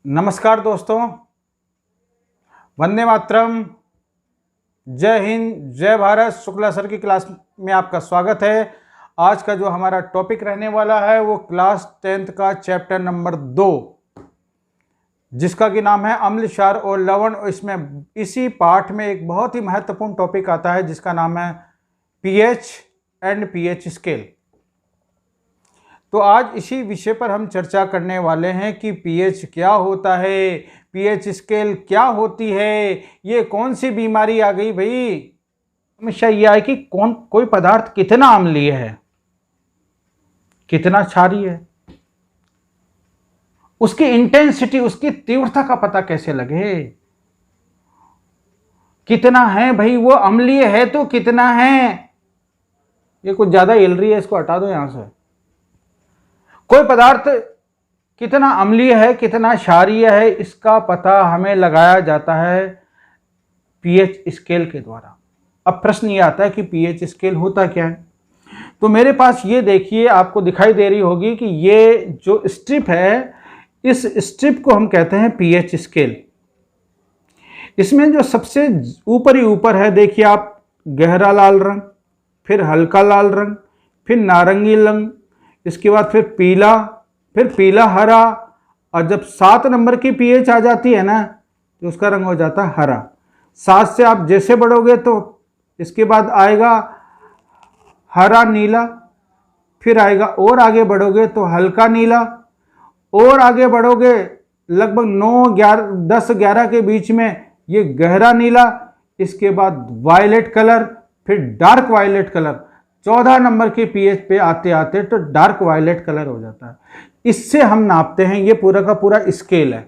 नमस्कार दोस्तों, वंदे मातरम, जय हिंद, जय भारत। शुक्ला सर की क्लास में आपका स्वागत है। आज का जो हमारा टॉपिक रहने वाला है वो क्लास 10th का चैप्टर नंबर 2, जिसका कि नाम है अम्ल, क्षार और लवण। इसमें इसी पाठ में एक बहुत ही महत्वपूर्ण टॉपिक आता है जिसका नाम है पीएच एंड पीएच स्केल। तो आज इसी विषय पर हम चर्चा करने वाले हैं कि पीएच क्या होता है, पीएच स्केल क्या होती है, ये कौन सी बीमारी आ गई भाई। हमेशा ये है कि कोई पदार्थ कितना अम्लीय है, कितना क्षारीय है, उसकी इंटेंसिटी, उसकी तीव्रता का पता कैसे लगे। कितना है भाई, वो अम्लीय है तो कितना है। ये कुछ ज्यादा हिल रही है, इसको हटा दो यहां से। कोई पदार्थ कितना अम्लीय है, कितना क्षारीय है, इसका पता हमें लगाया जाता है पीएच स्केल के द्वारा। अब प्रश्न ये आता है कि पीएच स्केल होता क्या है। तो मेरे पास ये देखिए, आपको दिखाई दे रही होगी कि ये जो स्ट्रिप है, इस स्ट्रिप को हम कहते हैं पीएच स्केल। इसमें जो सबसे ऊपर है, देखिए आप, गहरा लाल रंग, फिर हल्का लाल रंग, फिर नारंगी रंग, इसके बाद फिर पीला हरा, और जब 7 नंबर की पीएच आ जाती है ना तो उसका रंग हो जाता है हरा। 7 से आप जैसे बढ़ोगे तो इसके बाद आएगा हरा नीला, फिर आएगा और आगे बढ़ोगे तो हल्का नीला, और आगे बढ़ोगे लगभग 9, 11, 10, 11 के बीच में ये गहरा नीला, इसके बाद वायलेट कलर, फिर डार्क वायलेट कलर। 14 नंबर के पीएच पे आते आते तो डार्क वायलेट कलर हो जाता है। इससे हम नापते हैं, ये पूरा का पूरा स्केल है।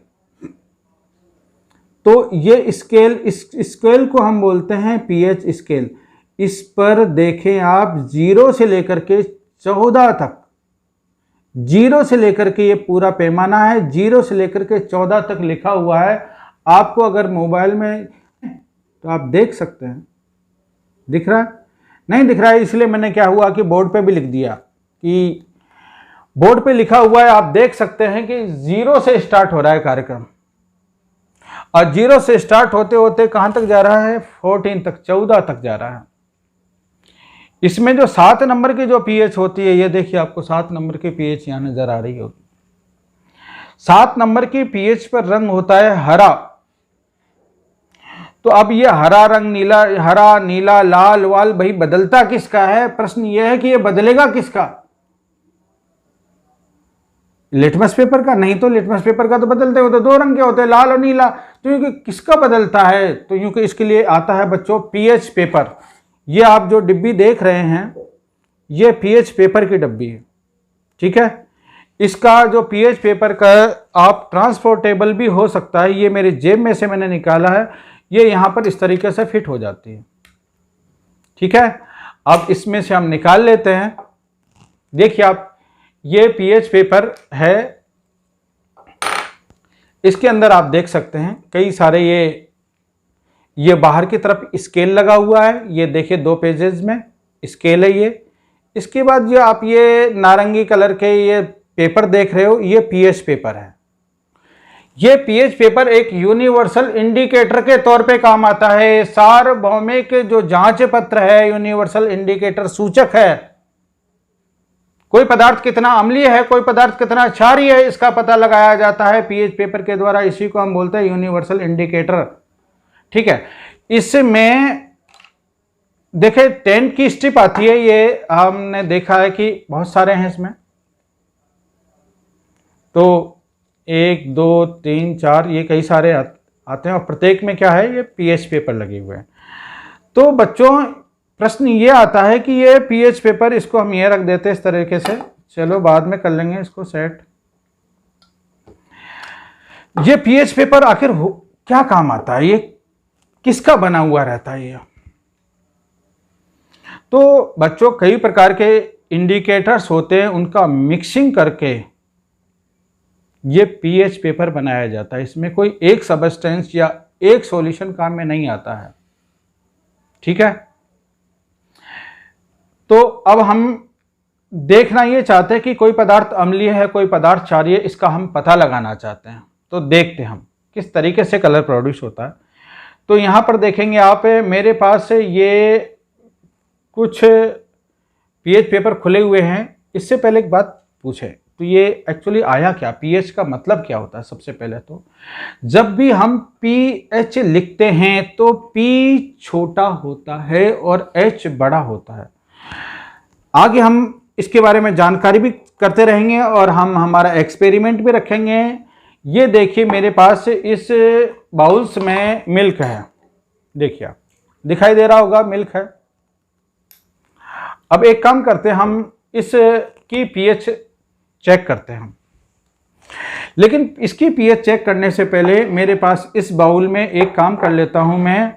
तो ये स्केल, इस स्केल को हम बोलते हैं पीएच स्केल। इस पर देखें आप, 0 से लेकर के 14 तक, 0 से लेकर के ये पूरा पैमाना है, 0 से लेकर के 14 तक लिखा हुआ है। आपको अगर मोबाइल में तो आप देख सकते हैं। दिख रहा है? नहीं दिख रहा है, इसलिए मैंने क्या हुआ कि बोर्ड पे भी लिख दिया कि बोर्ड पे लिखा हुआ है। आप देख सकते हैं कि 0 से स्टार्ट हो रहा है कार्यक्रम, और 0 से स्टार्ट होते होते कहां तक जा रहा है, 14 तक, 14 तक जा रहा है। इसमें जो 7 नंबर की जो पीएच होती है, ये देखिए आपको 7 नंबर की पीएच यहां नजर आ रही होगी। 7 नंबर की पीएच पर रंग होता है हरा। तो अब ये हरा रंग, हरा नीला लाल वाल, भाई बदलता किसका है? प्रश्न ये है कि ये बदलेगा किसका? लिटमस पेपर का? नहीं, तो लिटमस पेपर का तो बदलते हो तो 2 रंग के होते हैं, लाल और नीला। तो क्योंकि किसका बदलता है, तो क्योंकि इसके लिए आता है बच्चों पीएच पेपर। ये आप जो डिब्बी देख रहे हैं, ये पीएच पेपर की डिब्बी है, ठीक है। इसका जो पीएच पेपर का आप ट्रांसपोर्टेबल भी हो सकता है। ये मेरी जेब में से मैंने निकाला है, ये यहां पर इस तरीके से फिट हो जाती है, ठीक है। अब इसमें से हम निकाल लेते हैं। देखिए आप, ये पीएच पेपर है, इसके अंदर आप देख सकते हैं कई सारे ये बाहर की तरफ स्केल लगा हुआ है। ये देखिए 2 पेजेस में स्केल है ये। इसके बाद जो आप ये नारंगी कलर के ये पेपर देख रहे हो, ये पीएच पेपर है। ये पीएच पेपर एक यूनिवर्सल इंडिकेटर के तौर पे काम आता है। सार्वभौमिक जो जांच पत्र है, यूनिवर्सल इंडिकेटर, सूचक है। कोई पदार्थ कितना अम्लीय है, कोई पदार्थ कितना क्षारीय है, इसका पता लगाया जाता है पीएच पेपर के द्वारा। इसी को हम बोलते हैं यूनिवर्सल इंडिकेटर, ठीक है। इसमें देखे 10 की स्ट्रिप आती है, ये हमने देखा है कि बहुत सारे हैं इसमें। तो 1, 2, 3, 4, ये कई सारे आते हैं, और प्रत्येक में क्या है, ये पीएच पेपर लगे हुए हैं। तो बच्चों प्रश्न ये आता है कि ये पीएच पेपर, इसको हम ये रख देते हैं इस तरीके से, चलो बाद में कर लेंगे इसको सेट। ये पीएच पेपर आखिर क्या काम आता है, ये किसका बना हुआ रहता है ये? तो बच्चों कई प्रकार के इंडिकेटर्स होते हैं, उनका मिक्सिंग करके ये पीएच पेपर बनाया जाता है। इसमें कोई एक सब्सटेंस या एक सॉल्यूशन काम में नहीं आता है, ठीक है। तो अब हम देखना ये चाहते हैं कि कोई पदार्थ अम्लीय है, कोई पदार्थ क्षारीय है, इसका हम पता लगाना चाहते हैं। तो देखते हैं हम किस तरीके से कलर प्रोड्यूस होता है। तो यहाँ पर देखेंगे आप, मेरे पास ये कुछ पीएच पेपर खुले हुए हैं। इससे पहले एक बात पूछे, तो ये एक्चुअली आया क्या, पीएच का मतलब क्या होता है? सबसे पहले तो जब भी हम पीएच लिखते हैं तो पी छोटा होता है और एच बड़ा होता है। आगे हम इसके बारे में जानकारी भी करते रहेंगे और हम हमारा एक्सपेरिमेंट भी रखेंगे। ये देखिए मेरे पास इस बाउल्स में मिल्क है, देखिए आप, दिखाई दे रहा होगा मिल्क है। अब एक काम करते हैं, हम इसकी पीएच चेक करते हैं। लेकिन इसकी पीएच चेक करने से पहले मेरे पास इस बाउल में एक काम कर लेता हूं मैं।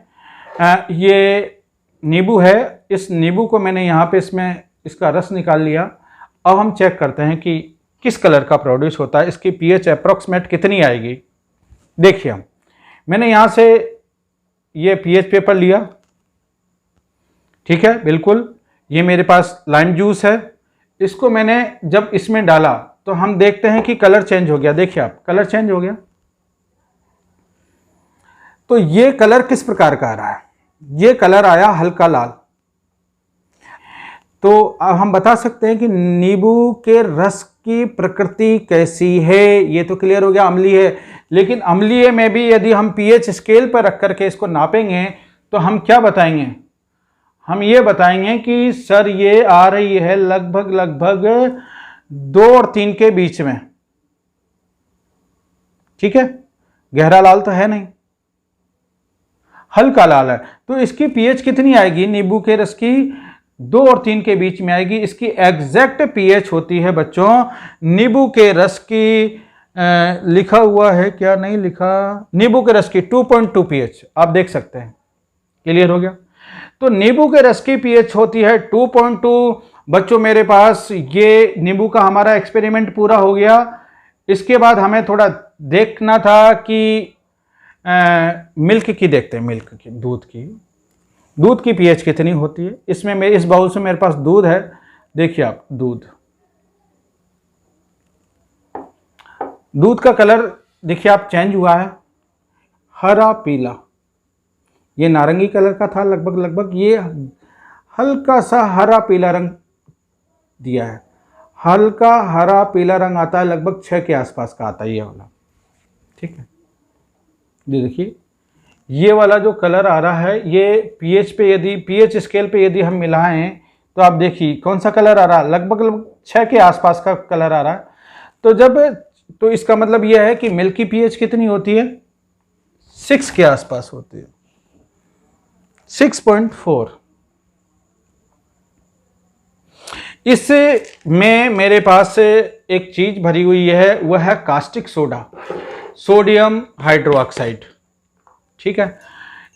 ये नींबू है, इस नींबू को मैंने यहाँ पे इसमें इसका रस निकाल लिया। अब हम चेक करते हैं कि किस कलर का प्रोड्यूस होता है, इसकी पीएच अप्रॉक्सीमेट कितनी आएगी। देखिए मैंने यहाँ से ये पीएच पेपर लिया, ठीक है, बिल्कुल। ये मेरे पास लाइम जूस है, इसको मैंने जब इसमें डाला तो हम देखते हैं कि कलर चेंज हो गया। देखिए आप, कलर चेंज हो गया। तो ये कलर किस प्रकार का आ रहा है? ये कलर आया हल्का लाल। तो अब हम बता सकते हैं कि नींबू के रस की प्रकृति कैसी है। ये तो क्लियर हो गया, अम्लीय है। लेकिन अम्लीय में भी यदि हम पीएच स्केल पर रख करके इसको नापेंगे तो हम क्या बताएंगे? हम ये बताएंगे कि सर ये आ रही है लगभग 2 और 3 के बीच में, ठीक है। गहरा लाल तो है नहीं, हल्का लाल है। तो इसकी पीएच कितनी आएगी? नींबू के रस की 2 और 3 के बीच में आएगी। इसकी एग्जैक्ट पीएच होती है बच्चों, नींबू के रस की लिखा हुआ है, क्या नहीं लिखा, नींबू के रस की 2.2 पीएच। आप देख सकते हैं, क्लियर हो गया। तो नींबू के रस की पीएच होती है 2.2। बच्चों मेरे पास ये नींबू का हमारा एक्सपेरिमेंट पूरा हो गया। इसके बाद हमें थोड़ा देखना था कि मिल्क की, देखते हैं मिल्क की, दूध की पीएच कितनी होती है। इसमें मेरे इस बाउल से मेरे पास दूध है, देखिए आप, दूध का कलर देखिए आप चेंज हुआ है, हरा पीला। ये नारंगी कलर का था लगभग, ये हल्का सा हरा पीला रंग दिया है। हल्का हरा पीला रंग आता है, लगभग 6 के आसपास का आता है ये वाला, ठीक है। ये देखिए ये वाला जो कलर आ रहा है, ये पीएच पे, यदि पीएच स्केल पे यदि हम मिलाएं तो आप देखिए कौन सा कलर आ रहा है, लगभग 6 के आसपास का कलर आ रहा है। तो इसका मतलब यह है कि मिल्क की पीएच कितनी होती है? 6 के आसपास होती है, 6.4। इसमें मेरे पास एक चीज भरी हुई है, वह है कास्टिक सोडा, सोडियम हाइड्रोक्साइड, ठीक है।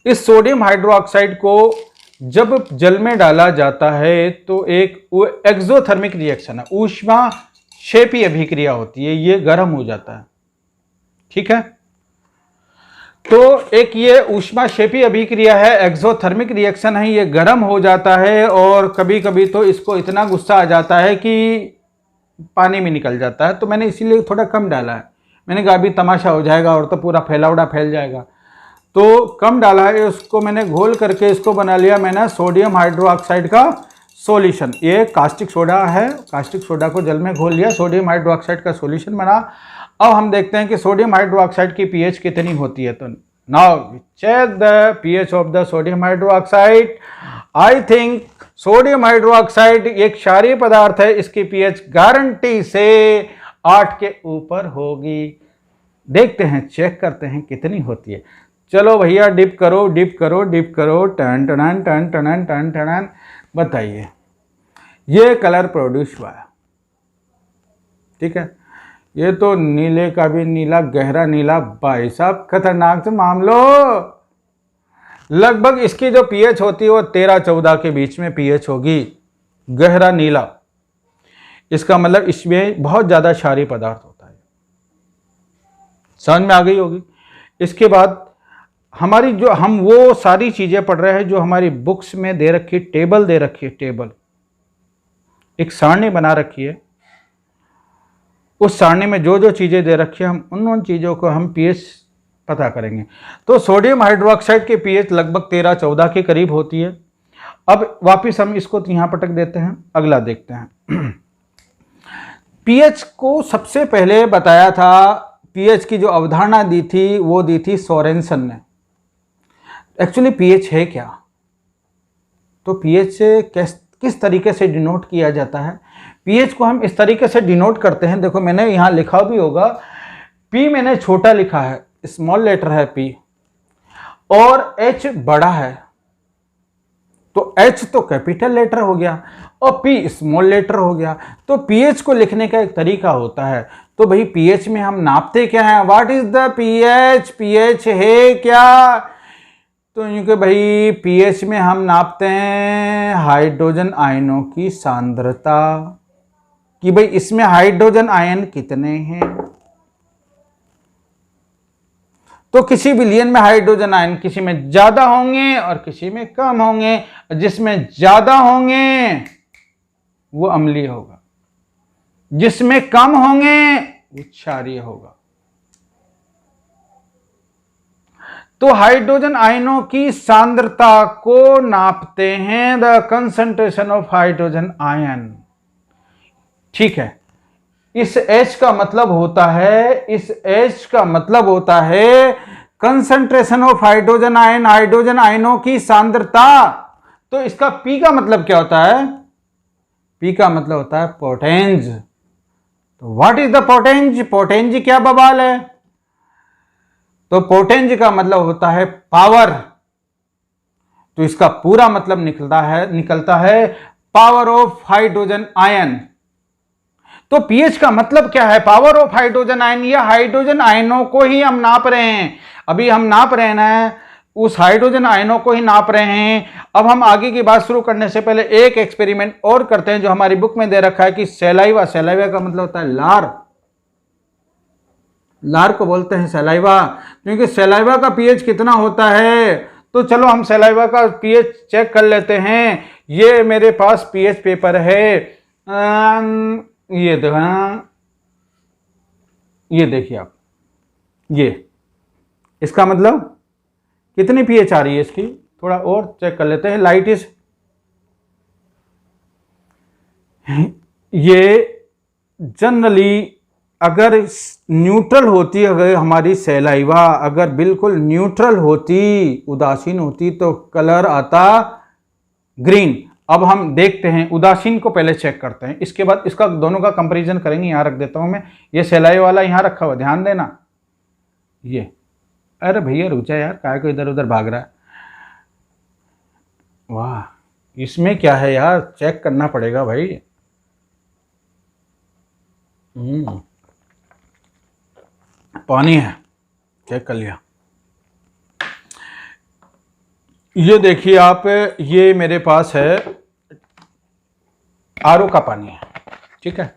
इस सोडियम हाइड्रोक्साइड को जब जल में डाला जाता है तो एक एक्सोथर्मिक रिएक्शन है, ऊष्मा क्षेपी अभिक्रिया होती है, ये गर्म हो जाता है, ठीक है। तो एक ये ऊष्मा क्षेपी अभिक्रिया है, एक्सोथर्मिक रिएक्शन है, ये गर्म हो जाता है और कभी कभी तो इसको इतना गुस्सा आ जाता है कि पानी में निकल जाता है। तो मैंने इसीलिए थोड़ा कम डाला है। मैंने कहा अभी तमाशा हो जाएगा और तो पूरा फैलावड़ा फैल जाएगा, तो कम डाला है। उसको मैंने घोल करके इसको बना लिया मैंने सोडियम हाइड्रोक्साइड का सॉल्यूशन। ये कास्टिक सोडा है, कास्टिक सोडा को जल में घोल लिया, सोडियम हाइड्रोक्साइड का सॉल्यूशन बना। अब हम देखते हैं कि सोडियम हाइड्रोक्साइड की पीएच कितनी होती है। तो now check the pH of the sodium hydroxide. I think sodium hydroxide एक क्षारीय पदार्थ है, इसकी पीएच गारंटी से 8 के ऊपर होगी। देखते हैं, चेक करते हैं कितनी होती है। चलो भैया डिप करो, डिप करो, डिप करो, टन टन टन टन टन टन। बताइए, ये कलर प्रोड्यूस हुआ है, ठीक है। ये तो नीले का भी नीला, गहरा नीला, भाई साहब खतरनाक से मामलो। लगभग इसकी जो पीएच होती है वो 13-14 के बीच में पीएच होगी, गहरा नीला। इसका मतलब इसमें बहुत ज्यादा क्षारीय पदार्थ होता है। समझ में आ गई होगी। इसके बाद हमारी जो हम वो सारी चीजें पढ़ रहे हैं जो हमारी बुक्स में दे रखी, टेबल दे रखी है, टेबल एक सारणी बना रखी है। उस सारणी में जो जो चीज़ें दे रखी है हम उन चीज़ों को हम पीएच पता करेंगे। तो सोडियम हाइड्रोक्साइड की पीएच लगभग 13-14 के करीब होती है। अब वापस हम इसको यहाँ पटक देते हैं, अगला देखते हैं। पीएच को सबसे पहले बताया था, पीएच की जो अवधारणा दी थी वो दी थी सोरेनसन ने। एक्चुअली पीएच है क्या, तो पीएच किस तरीके से डिनोट किया जाता है? पीएच को हम इस तरीके से डिनोट करते हैं, देखो मैंने यहां लिखा भी होगा, पी मैंने छोटा लिखा है, स्मॉल लेटर है पी, और एच बड़ा है, तो एच तो कैपिटल लेटर हो गया और पी स्मॉल लेटर हो गया। तो पीएच को लिखने का एक तरीका होता है। तो भाई पीएच में हम नापते क्या है, what is the pH, pH है क्या? तो क्योंकि भाई पीएच में हम नापते हैं हाइड्रोजन आयनों की सांद्रता, कि भाई इसमें हाइड्रोजन आयन कितने हैं। तो किसी विलयन में हाइड्रोजन आयन किसी में ज्यादा होंगे और किसी में कम होंगे, जिसमें ज्यादा होंगे वो अम्लीय होगा, जिसमें कम होंगे वो क्षारीय होगा। तो हाइड्रोजन आयनों की सांद्रता को नापते हैं, the concentration of hydrogen ion. ठीक है, इस H का मतलब होता है, इस H का मतलब होता है concentration of hydrogen ion, hydrogen आयनों की सांद्रता। तो इसका P का मतलब क्या होता है? P का मतलब होता है पोटेंज। तो व्हाट इज द पोटेंज, पोटेंज क्या बवाल है? तो पोटेंज का मतलब होता है पावर। तो इसका पूरा मतलब निकलता है पावर ऑफ हाइड्रोजन आयन। तो पीएच का मतलब क्या है? पावर ऑफ हाइड्रोजन आयन, या हाइड्रोजन आयनों को ही हम नाप रहे हैं। अभी हम नाप रहे हैं ना, उस हाइड्रोजन आयनों को ही नाप रहे हैं। अब हम आगे की बात शुरू करने से पहले एक एक्सपेरिमेंट और करते हैं जो हमारी बुक में दे रखा है कि सैलाइवा, सैलाइवा का मतलब होता है लार, लार को बोलते हैं सैलाइवा, क्योंकि सैलाइवा का पीएच कितना होता है। तो चलो हम सैलाइवा का पीएच चेक कर लेते हैं। ये मेरे पास पीएच पेपर है, ये देखो, ये देखिए आप, ये इसका मतलब कितनी पीएच आ रही है इसकी, थोड़ा और चेक कर लेते हैं। लाइट इज, ये जनरली अगर न्यूट्रल होती, अगर हमारी सैलाइवा अगर बिल्कुल न्यूट्रल होती, उदासीन होती, तो कलर आता ग्रीन। अब हम देखते हैं, उदासीन को पहले चेक करते हैं, इसके बाद इसका दोनों का कंपैरिजन करेंगे। यहां रख देता हूं मैं, ये सैलाइवा वाला यहां रखा हुआ, ध्यान देना। ये, अरे भैया रुक जा यार, काय को इधर उधर भाग रहा है। वाह, इसमें क्या है यार, चेक करना पड़ेगा भाई। पानी है, चेक कर लिया। ये देखिए आप, ये मेरे पास है आरओ का पानी है, ठीक है,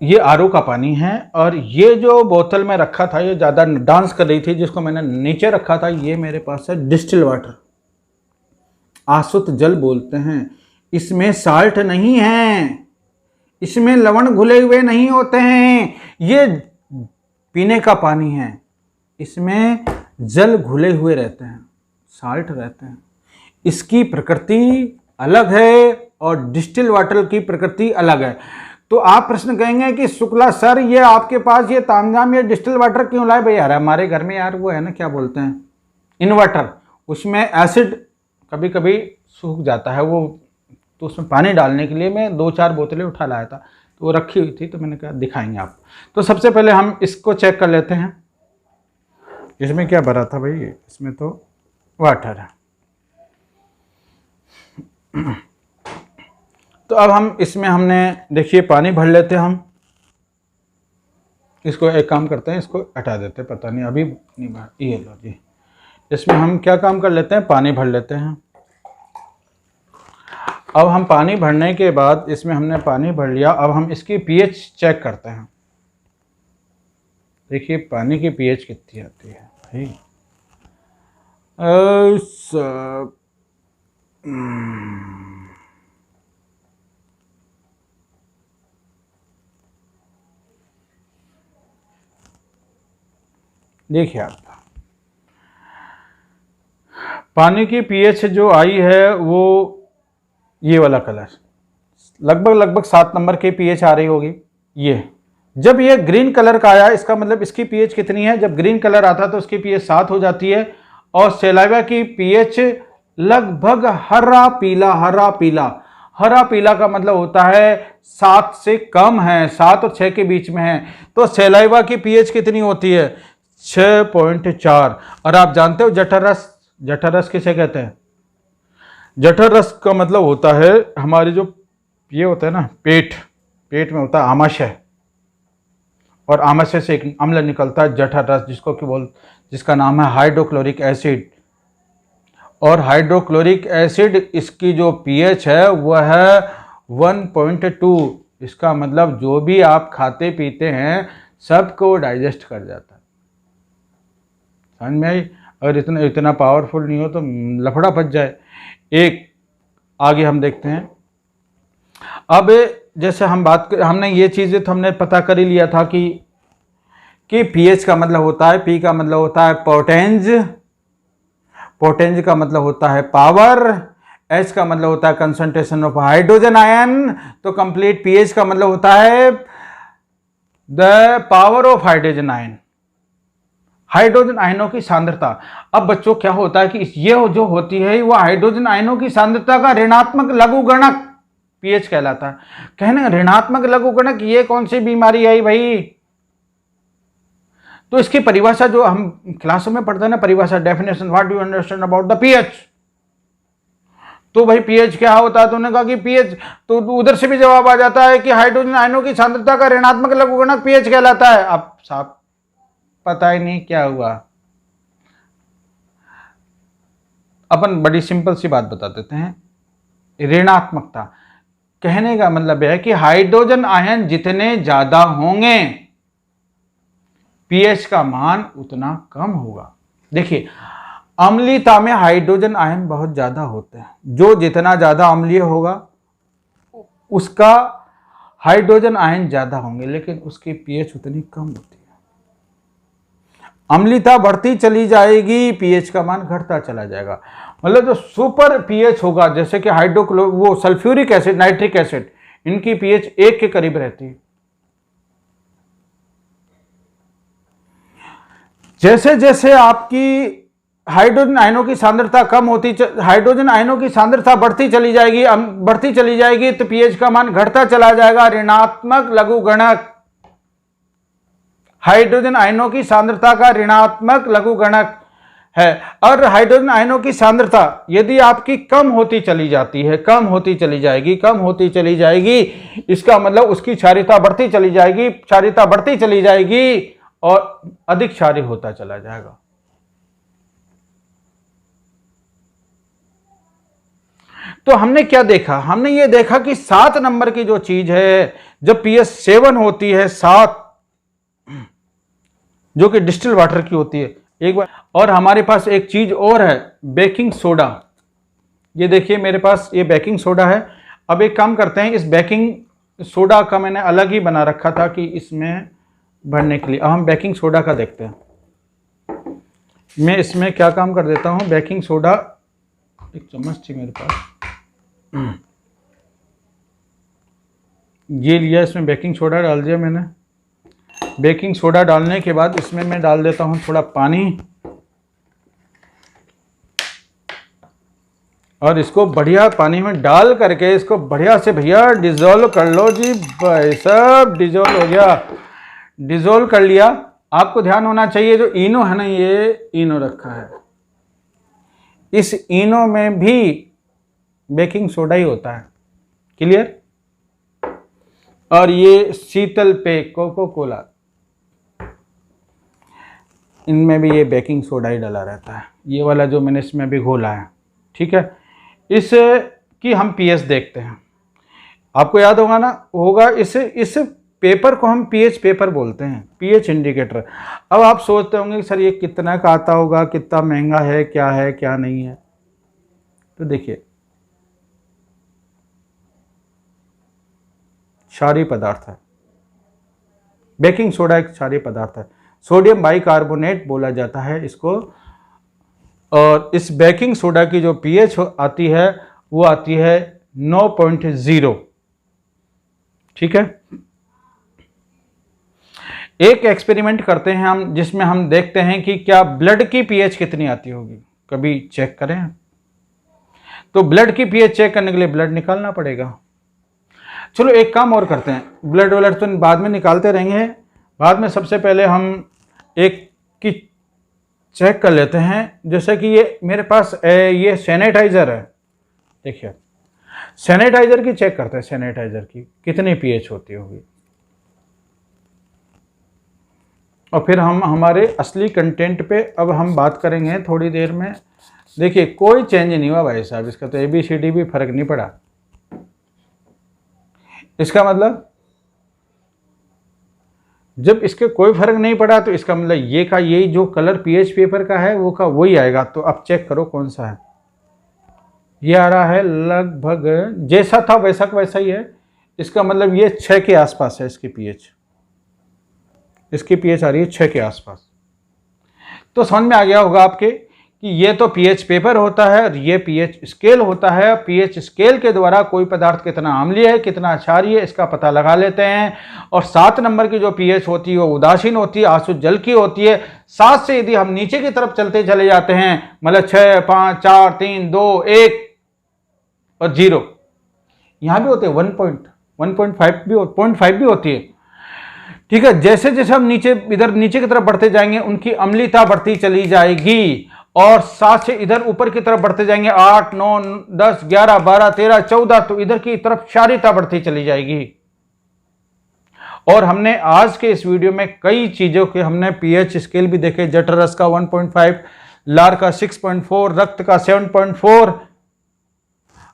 ये आरओ का पानी है। और ये जो बोतल में रखा था, ये ज़्यादा डांस कर रही थी, जिसको मैंने नीचे रखा था, ये मेरे पास है डिस्टिल वाटर, आसुत जल बोलते हैं। इसमें साल्ट नहीं है, इसमें लवण घुले हुए नहीं होते हैं, ये पीने का पानी है, इसमें जल घुले हुए रहते हैं, साल्ट रहते हैं। इसकी प्रकृति अलग है और डिस्टिल वाटर की प्रकृति अलग है। तो आप प्रश्न कहेंगे कि शुक्ला सर, ये आपके पास ये तामझाम ये डिस्टिल वाटर क्यों लाए? भाई यार हमारे घर में यार वो है ना, क्या बोलते हैं, इन्वर्टर, उसमें एसिड कभी कभी सूख जाता है वो, तो उसमें पानी डालने के लिए मैं 2-4 बोतलें उठा लाया था, तो वो रखी हुई थी, तो मैंने कहा दिखाएंगे आप। तो सबसे पहले हम इसको चेक कर लेते हैं, इसमें क्या भरा था भाई, इसमें तो वाटर है। तो अब हम इसमें हमने देखिए पानी भर लेते हैं हम, इसको एक काम करते हैं, इसको हटा देते हैं, पता नहीं अभी नहीं भर, ये लो जी। इसमें हम क्या काम कर लेते हैं, पानी भर लेते हैं। अब हम पानी भरने के बाद, इसमें हमने पानी भर लिया, अब हम इसकी पीएच चेक करते हैं। देखिए पानी की पीएच कितनी आती है भाई, देखिए आप, पानी की पीएच जो आई है वो ये वाला कलर, लगभग 7 नंबर की पीएच आ रही होगी। ये जब ये ग्रीन कलर का आया, इसका मतलब इसकी पीएच कितनी है? जब ग्रीन कलर आता है तो उसकी पीएच 7 हो जाती है, और सलाइवा की पीएच लगभग हरा पीला, हरा पीला। हरा पीला का मतलब होता है 7 से कम है, 7 और 6 के बीच में है। तो सलाइवा की पीएच कितनी होती है? 6.4। और आप जानते हो जठर रस, जठर रस किसे कहते हैं? जठर रस का मतलब होता है हमारे जो ये होता है ना, पेट में होता है आमाशय, और आमाशय से एक अम्ल निकलता है जठर रस, जिसका नाम है हाइड्रोक्लोरिक एसिड। और हाइड्रोक्लोरिक एसिड इसकी जो पीएच है वह है 1.2। इसका मतलब जो भी आप खाते पीते हैं सबको डाइजेस्ट कर जाता है। समझ में आई? अगर इतना पावरफुल नहीं हो तो लफड़ा फंस जाए। एक आगे हम देखते हैं। अब जैसे हमने ये चीज़ें तो हमने पता कर ही लिया था कि पीएच का मतलब होता है, पी का मतलब होता है पोटेंज, पोटेंज का मतलब होता है पावर, एच का मतलब होता है कंसंट्रेशन ऑफ हाइड्रोजन आयन, तो कंप्लीट पीएच का मतलब होता है the power of hydrogen ion, hydrogen आयनों की सांद्रता। अब बच्चों क्या होता है कि ये जो होती है वो हाइड्रोजन आयनों की सांद्रता का ऋणात्मक लघुगणक पीएच कहलाता है। कहने ऋणात्मक लघुगणक ये कौन सी बीमारी आई भाई? तो इसकी परिभाषा जो हम क्लासों में पढ़ते हैं ना, परिभाषा, definition, what do you understand about the pH. तो भाई पीएच क्या होता है? तो उन्होंने कहा कि पीएच, तो उधर से भी जवाब आ जाता है कि हाइड्रोजन आयनों की सांद्रता का ऋणात्मक लघुगणक पीएच कहलाता है। अब साहब पता ही नहीं क्या हुआ। अपन बड़ी सिंपल सी बात बता देते हैं, ऋणात्मकता कहने का मतलब है कि हाइड्रोजन आयन जितने ज्यादा होंगे पीएच का मान उतना कम होगा। देखिए अम्लीयता में हाइड्रोजन आयन बहुत ज्यादा होते हैं, जो जितना ज्यादा अम्लीय होगा उसका हाइड्रोजन आयन ज्यादा होंगे, लेकिन उसकी पीएच उतनी कम होती है। अम्लीयता बढ़ती चली जाएगी, पीएच का मान घटता चला जाएगा। मतलब जो सुपर पीएच होगा, जैसे कि वो सल्फ्यूरिक एसिड, नाइट्रिक एसिड, इनकी पीएच 1 के करीब रहती है। जैसे जैसे आपकी हाइड्रोजन आयनों की सांद्रता कम होती, हाइड्रोजन आयनों की सांद्रता बढ़ती चली जाएगी, तो पीएच का मान घटता चला जाएगा। ऋणात्मक लघुगणक, हाइड्रोजन आयनों की सांद्रता का ऋणात्मक लघुगणक है। और हाइड्रोजन आयनों की सांद्रता यदि आपकी कम होती चली जाती है, कम होती चली जाएगी, इसका मतलब उसकी क्षारीयता बढ़ती चली जाएगी और अधिक क्षारीय होता चला जाएगा। तो हमने क्या देखा? हमने ये देखा कि 7 नंबर की जो चीज है, जब पीएच 7 होती है, 7, जो कि डिस्टिल वाटर की होती है एक बार। और हमारे पास एक चीज और है, बेकिंग सोडा। ये देखिए मेरे पास ये बेकिंग सोडा है। अब एक काम करते हैं, इस बेकिंग सोडा का मैंने अलग ही बना रखा था कि इसमें भरने के लिए। अब हम बेकिंग सोडा का देखते हैं। मैं इसमें क्या काम कर देता हूं, बेकिंग सोडा, एक चम्मच थी मेरे पास, ये लिया, इसमें बेकिंग सोडा डाल दिया मैंने। बेकिंग सोडा डालने के बाद इसमें मैं डाल देता हूं थोड़ा पानी, और इसको बढ़िया पानी में डाल करके इसको बढ़िया से भैया डिजोल्व कर लो जी। भाई सब डिजोल्व हो गया, डिजोल्व कर लिया। आपको ध्यान होना चाहिए, जो इनो है ना, ये इनो रखा है, इस इनो में भी बेकिंग सोडा ही होता है। क्लियर? और ये शीतल पेय कोको कोला, इनमें भी ये बेकिंग सोडा ही डाला रहता है, ये वाला जो मैंने इसमें भी घोला है। ठीक है, इस की हम पीएच देखते हैं। आपको याद होगा इस पेपर को हम पीएच पेपर बोलते हैं, पीएच इंडिकेटर। अब आप सोचते होंगे कि सर ये कितना का आता होगा, कितना महंगा है क्या नहीं है। तो देखिए, क्षारीय पदार्थ है, बेकिंग सोडा एक क्षारीय पदार्थ है। सोडियम बाइकार्बोनेट बोला जाता है इसको। और इस बेकिंग सोडा की जो पीएच आती है वो आती है 9.0। ठीक है, एक एक्सपेरिमेंट करते हैं हम जिसमें हम देखते हैं कि क्या ब्लड की पीएच कितनी आती होगी, कभी चेक करें। तो ब्लड की पीएच चेक करने के लिए ब्लड निकालना पड़ेगा। चलो एक काम और करते हैं, ब्लड व्लड तो बाद में निकालते रहेंगे, बाद में सबसे पहले हम एक की चेक कर लेते हैं। जैसे कि ये मेरे पास ये सैनिटाइजर है, देखिए सैनिटाइजर की चेक करते हैं, सैनिटाइजर की कितनी पीएच होती होगी। और फिर हम हमारे असली कंटेंट पे अब हम बात करेंगे थोड़ी देर में। देखिए कोई चेंज नहीं हुआ भाई साहब, इसका तो ABCD भी फर्क नहीं पड़ा। इसका मतलब जब इसके कोई फर्क नहीं पड़ा तो इसका मतलब ये का यही जो कलर पीएच पेपर का है वो का वही आएगा। तो अब चेक करो कौन सा है, ये आ रहा है लगभग जैसा था वैसा का वैसा ही है। इसका मतलब ये 6 के आसपास है इसकी पीएच, इसकी पीएच आ रही है 6 के आसपास। तो समझ में आ गया होगा आपके कि ये तो पीएच पेपर होता है और ये पीएच स्केल होता है। पीएच स्केल के द्वारा कोई पदार्थ कितना अम्लीय है कितना क्षारीय है इसका पता लगा लेते हैं। और 7 नंबर की जो पीएच होती है वो उदासीन होती है, आसुत जल की होती है। 7 से यदि हम नीचे की तरफ चलते चले जाते हैं, मतलब 6, 5, 4, 3, 2, 1 और 0, यहां भी होते हैं 1.5 भी होती है। ठीक है, जैसे जैसे हम इधर नीचे की तरफ बढ़ते जाएंगे उनकी अम्लीता बढ़ती चली जाएगी। और 7 से इधर ऊपर की तरफ बढ़ते जाएंगे 8, 9, 10, 11, 12, 13, 14, तो इधर की तरफ क्षारीयता बढ़ती चली जाएगी। और हमने आज के इस वीडियो में कई चीजों के हमने पीएच स्केल भी देखे। जठरस का 1.5, लार का 6.4, रक्त का 7.4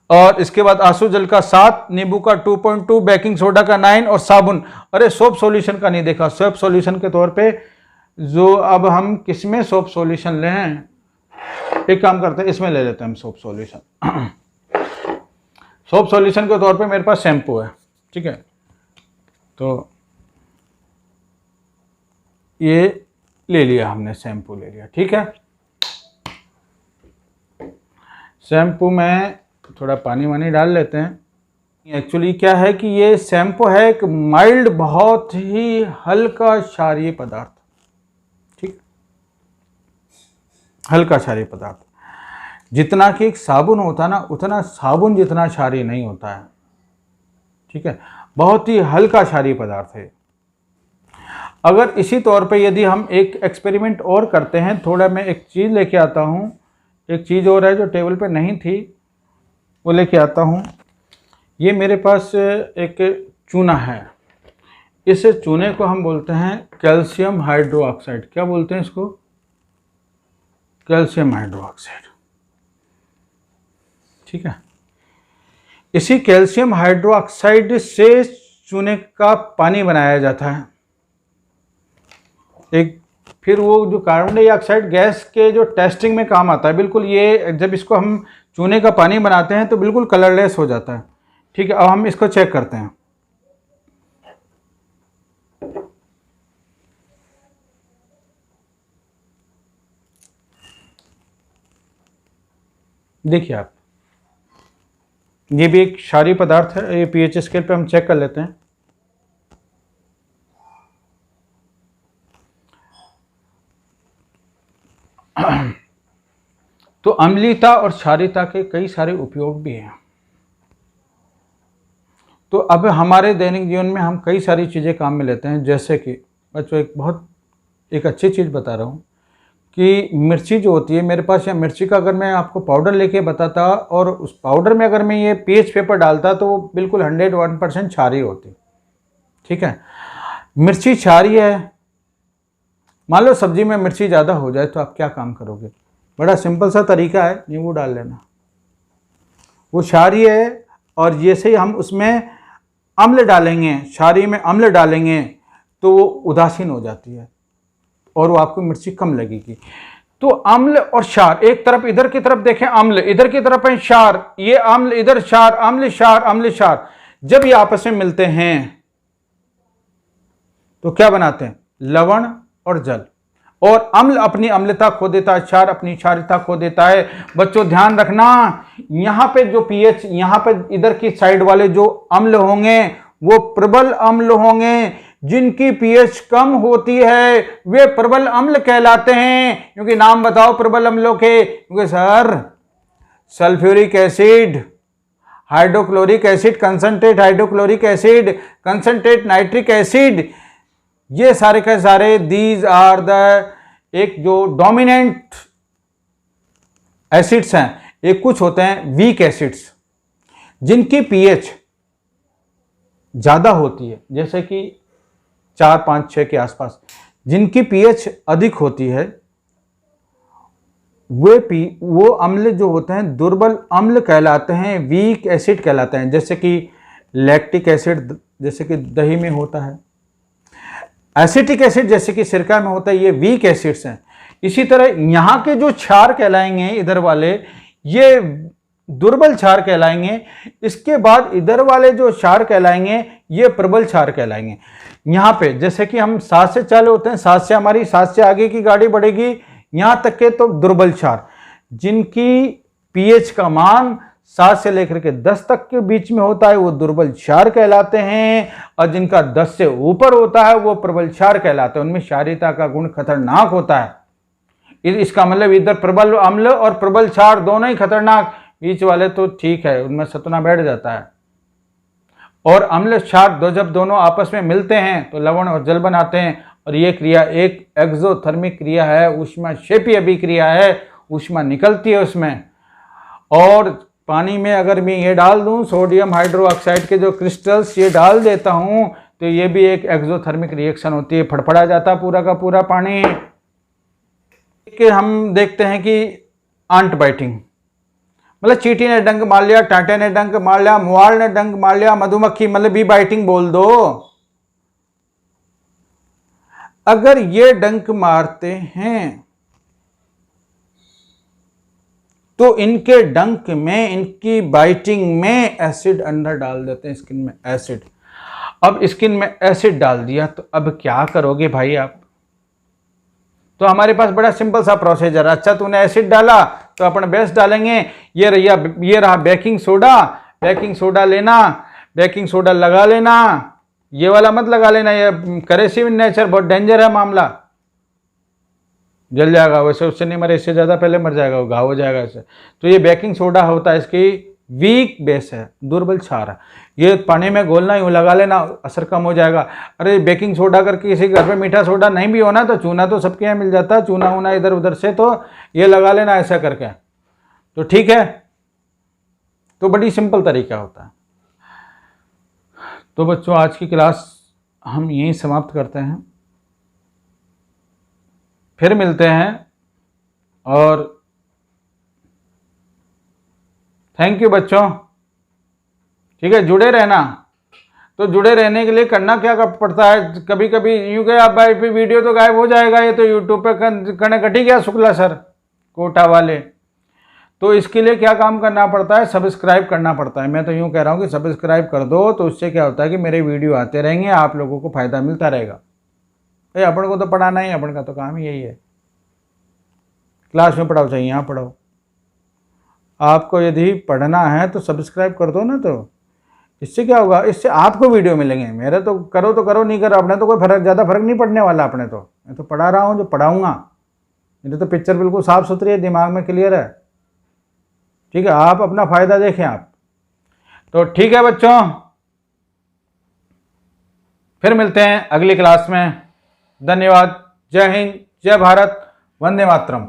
और इसके बाद आंसू जल का 7, नींबू का 2.2, बेकिंग सोडा का 9 और साबुन। अरे सोप सॉल्यूशन का नहीं देखा। सोप सॉल्यूशन के तौर पे जो अब हम किसमें सोप सॉल्यूशन लें, एक काम करते हैं इसमें ले लेते हैं हम सोप सॉल्यूशन। सोप सॉल्यूशन के तौर पे मेरे पास शैम्पू है, ठीक है, तो ये ले लिया हमने, शैम्पू ले लिया। ठीक है, शैम्पू में थोड़ा पानी वानी डाल लेते हैं। एक्चुअली क्या है कि ये शैम्पू है एक माइल्ड, बहुत ही हल्का क्षारीय पदार्थ, ठीक, हल्का क्षारीय पदार्थ। जितना कि एक साबुन होता है ना, उतना साबुन जितना क्षारीय नहीं होता है। ठीक है, बहुत ही हल्का क्षारीय पदार्थ है। अगर इसी तौर पे यदि हम एक एक्सपेरिमेंट और करते हैं, थोड़ा मैं एक चीज़ लेके आता हूँ, एक चीज़ और है जो टेबल पे नहीं थी वो लेके आता हूँ। ये मेरे पास एक चूना है, इस चूने को हम बोलते हैं कैल्शियम हाइड्रोक्साइड। क्या बोलते हैं इसको? Calcium hydroxide. ठीक है, इसी कैल्शियम हाइड्रोक्साइड से चूने का पानी बनाया जाता है। एक फिर वो जो कार्बन डाइऑक्साइड गैस के जो टेस्टिंग में काम आता है, बिल्कुल ये जब इसको हम चूने का पानी बनाते हैं तो बिल्कुल कलरलेस हो जाता है। ठीक है, अब हम इसको चेक करते हैं। देखिए आप, ये भी एक क्षारीय पदार्थ है। ये पीएच स्केल पे हम चेक कर लेते हैं। तो अम्लीयता और क्षारीयता के कई सारे उपयोग भी हैं। तो अब हमारे दैनिक जीवन में हम कई सारी चीज़ें काम में लेते हैं। जैसे कि बच्चों एक अच्छी चीज़ बता रहा हूँ कि मिर्ची जो होती है मेरे पास, या मिर्ची का अगर मैं आपको पाउडर लेके बताता और उस पाउडर में अगर मैं ये पीएच पेपर डालता तो वो बिल्कुल 101% क्षारीय होती। ठीक है, मिर्ची क्षारीय है। मान लो सब्जी में मिर्ची ज़्यादा हो जाए तो आप क्या काम करोगे? बड़ा सिंपल सा तरीका है, नींबू डाल लेना। वो क्षारीय है और जैसे ही हम उसमें अम्ल डालेंगे, क्षारीय में अम्ल डालेंगे तो वो उदासीन हो जाती है और वो आपको मिर्ची कम लगेगी। तो अम्ल और क्षार, एक तरफ इधर की तरफ देखें अम्ल, इधर की तरफ है क्षार, ये अम्ल इधर क्षार, अम्ल क्षार, अम्ल क्षार, जब ये आपस में मिलते हैं तो क्या बनाते हैं? लवण और जल। और अम्ल अपनी अम्लता खो देता है, क्षार अपनी क्षारिता खो देता है। बच्चों ध्यान रखना, यहां पे जो पीएच, यहां पे इधर की साइड वाले जो अम्ल होंगे वो प्रबल अम्ल होंगे। जिनकी पीएच कम होती है वे प्रबल अम्ल कहलाते हैं। क्योंकि नाम बताओ प्रबल अम्लों के। क्योंकि sir sulphuric acid, hydrochloric acid, concentrate hydrochloric acid, concentrate nitric acid, ये सारे के सारे दीज आर द एक जो डोमिनेंट एसिड्स हैं। एक कुछ होते हैं वीक एसिड्स जिनकी पीएच ज्यादा होती है, जैसे कि 4, 5, 6 के आसपास। जिनकी पीएच अधिक होती है वो अम्ल जो होते हैं दुर्बल अम्ल कहलाते हैं, वीक एसिड कहलाते हैं। जैसे कि लैक्टिक एसिड जैसे कि दही में होता है, एसिटिक एसिड जैसे कि सिरका में होता है, ये वीक एसिड्स हैं। इसी तरह यहाँ के जो क्षार कहलाएंगे इधर वाले, ये दुर्बल क्षार कहलाएंगे। इसके बाद इधर वाले जो क्षार कहलाएंगे ये प्रबल क्षार कहलाएंगे। यहाँ पे जैसे कि हम 7 से चालू होते हैं, 7 से हमारी 7 से आगे की गाड़ी बढ़ेगी यहां तक के तो दुर्बल क्षार, जिनकी पीएच का मान 7 से लेकर के 10 तक के बीच में होता है वो दुर्बल क्षार कहलाते हैं। और जिनका 10 से ऊपर होता है वो प्रबल क्षार कहलाते हैं। उनमें क्षारीयता का गुण खतरनाक होता है। इसका मतलब इधर प्रबल अम्ल और प्रबल क्षार दोनों ही खतरनाक, बीच वाले तो ठीक है, उनमें सतना बैठ जाता है। और अम्ल क्षार जब दोनों आपस में मिलते हैं तो लवण और जल बनाते हैं। और ये क्रिया एक एक्सोथर्मिक क्रिया है, ऊष्मा क्षेपीय अभिक्रिया है, ऊष्मा निकलती है उसमें। और पानी में अगर मैं ये डाल दूं सोडियम हाइड्रोक्साइड के जो क्रिस्टल्स ये डाल देता हूं तो ये भी एक एक्सोथर्मिक रिएक्शन होती है, फड़फड़ा जाता पूरा का पूरा पानी। कि हम देखते हैं कि आंट बाइटिंग, मतलब चींटी ने डंक मार लिया, टाटे ने डंक मार लिया, मुआल ने डंक मार लिया, मधुमक्खी मतलब बी बाइटिंग बोल दो। अगर ये डंक मारते हैं तो इनके डंक में, इनकी बाइटिंग में एसिड अंदर डाल देते हैं, स्किन में एसिड। अब स्किन में एसिड डाल दिया तो अब क्या करोगे भाई आप? तो हमारे पास बड़ा सिंपल सा प्रोसीजर। अच्छा तूने एसिड डाला तो अपन बेस डालेंगे। ये रहा बेकिंग सोडा। बेकिंग सोडा लेना, बेकिंग सोडा लगा लेना, ये वाला मत लगा लेना, ये करेसिव इन नेचर, बहुत डेंजर है मामला, जल जाएगा। वैसे उससे नहीं मरे, इससे ज़्यादा पहले मर जाएगा, वो घाव हो जाएगा इससे। तो ये बेकिंग सोडा होता है, इसकी वीक बेस है, दुर्बल क्षार है। ये पानी में घोलना, यूँ लगा लेना, असर कम हो जाएगा। अरे बेकिंग सोडा करके किसी घर पे मीठा सोडा नहीं भी होना तो चूना तो सबके यहाँ मिल जाता है, चूना वूना इधर उधर से, तो ये लगा लेना ऐसा करके, तो ठीक है। तो बड़ी सिंपल तरीका होता है। तो बच्चों आज की क्लास हम यहीं समाप्त करते हैं, फिर मिलते हैं। और थैंक यू बच्चों, ठीक है, जुड़े रहना। तो जुड़े रहने के लिए करना क्या पड़ता है, कभी कभी यूँ कहे आप भाई फिर वीडियो तो गायब हो जाएगा, ये तो यूट्यूब पे करने कटी गया शुक्ला सर कोटा वाले। तो इसके लिए क्या काम करना पड़ता है, सब्सक्राइब करना पड़ता है। मैं तो यूँ कह रहा हूँ कि सब्सक्राइब कर दो, तो उससे क्या होता है कि मेरे वीडियो आते रहेंगे, आप लोगों को फ़ायदा मिलता रहेगा। भाई अपन को तो पढ़ाना ही, अपन का तो काम ही यही है, क्लास में पढ़ाओ चाहे यहाँ पढ़ाओ। आपको यदि पढ़ना है तो सब्सक्राइब कर दो ना, तो इससे क्या होगा, इससे आपको वीडियो मिलेंगे। मेरे तो करो नहीं करो, अपने तो कोई ज़्यादा फर्क नहीं पड़ने वाला अपने तो। मैं तो पढ़ा रहा हूँ जो पढ़ाऊँगा, मेरे तो पिक्चर बिल्कुल साफ़ सुथरी है, दिमाग में क्लियर है, ठीक है। आप अपना फ़ायदा देखें आप। तो ठीक है बच्चों, फिर मिलते हैं अगली क्लास में। धन्यवाद। जय हिंद, जय भारत, वंदे मातरम।